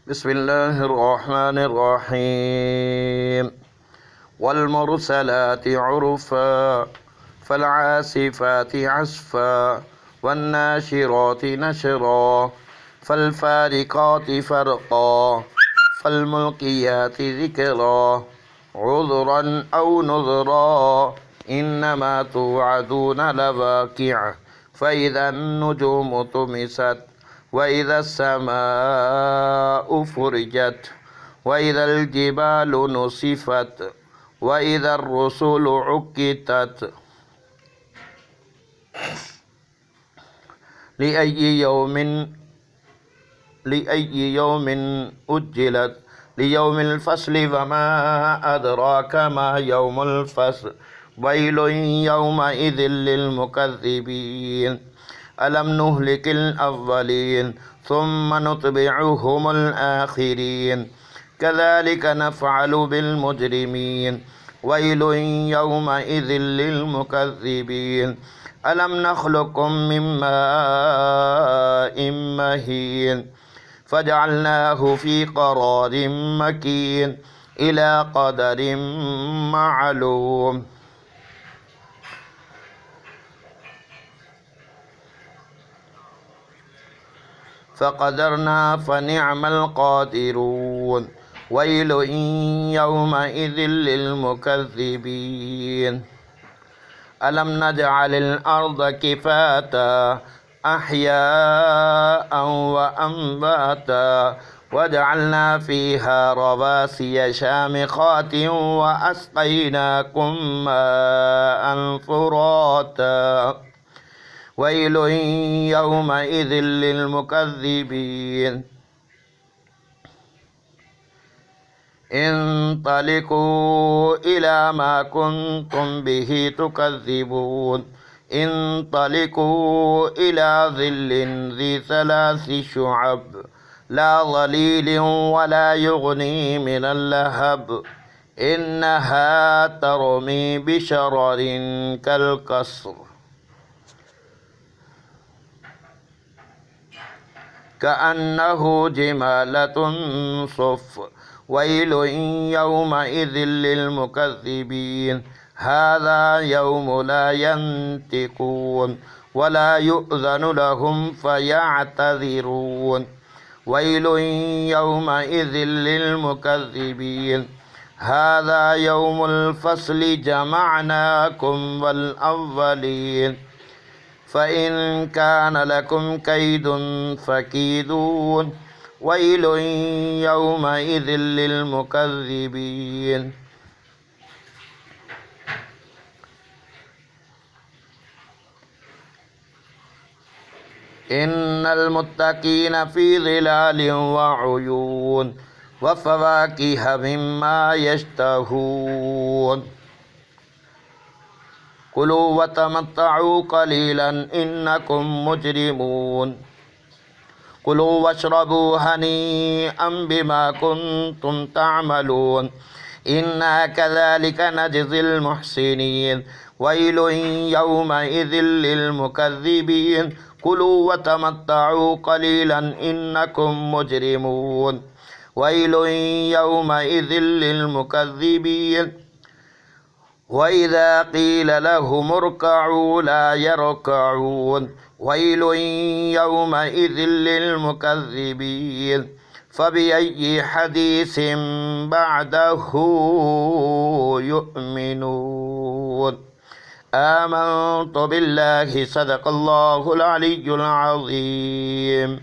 بسم الله الرحمن الرحيم والمرسلات عرفا فالعاصفات عصفا والناشرات نشرا فالفارقات فرقا فالملقيات ذكرا عذرا أو نذرا إنما توعدون لواقع فإذا النجوم طمست وإذا السماء فرجت وإذا الجبال نصفت وإذا الرسل عقتت لأي يوم أجلت ليوم الفصل وما أدراك ما يوم الفصل ويل يومئذ للمكذبين ألم نهلك الأولين ثم نتبعهم الآخرين كذلك نفعل بالمجرمين ويل يومئذ للمكذبين ألم نخلقكم من ماء مهين فجعلناه في قرار مكين إلى قدر معلوم فقدرنا فنعم القادرون ويل يومئذ للمكذبين ألم نجعل الأرض كفاتا أحياء وأمواتا وجعلنا فيها رواسي شامخات وأسقيناكم ماء فراتا ويل يومئذ للمكذبين انطلقوا إلى ما كنتم به تكذبون انطلقوا إلى ظل ذي 3 شعب لا ظليل ولا يغني من اللهب إنها ترمي بشرر كالقصر كأنه جمالة صف ويل يومئذ للمكذبين هذا يوم لا ينطقون ولا يؤذن لهم فيعتذرون ويل يومئذ للمكذبين هذا يوم الفصل جمعناكم والأولين فإن كان لكم كيد فكيدون ويل يومئذ للمكذبين إن المتقين في ظلال وعيون وفواكه مما يشتهون كلوا وتمتعوا قليلا إنكم مجرمون كلوا واشربوا هنيئا بما كنتم تعملون إنا كذلك نجزي المحسنين ويل يومئذ للمكذبين كلوا وتمتعوا قليلا إنكم مجرمون ويل يومئذ للمكذبين وإذا قيل لهم اركعوا لا يركعون ويل يومئذ للمكذبين فبأي حديث بعده يؤمنون آمنت بالله صدق الله العلي العظيم.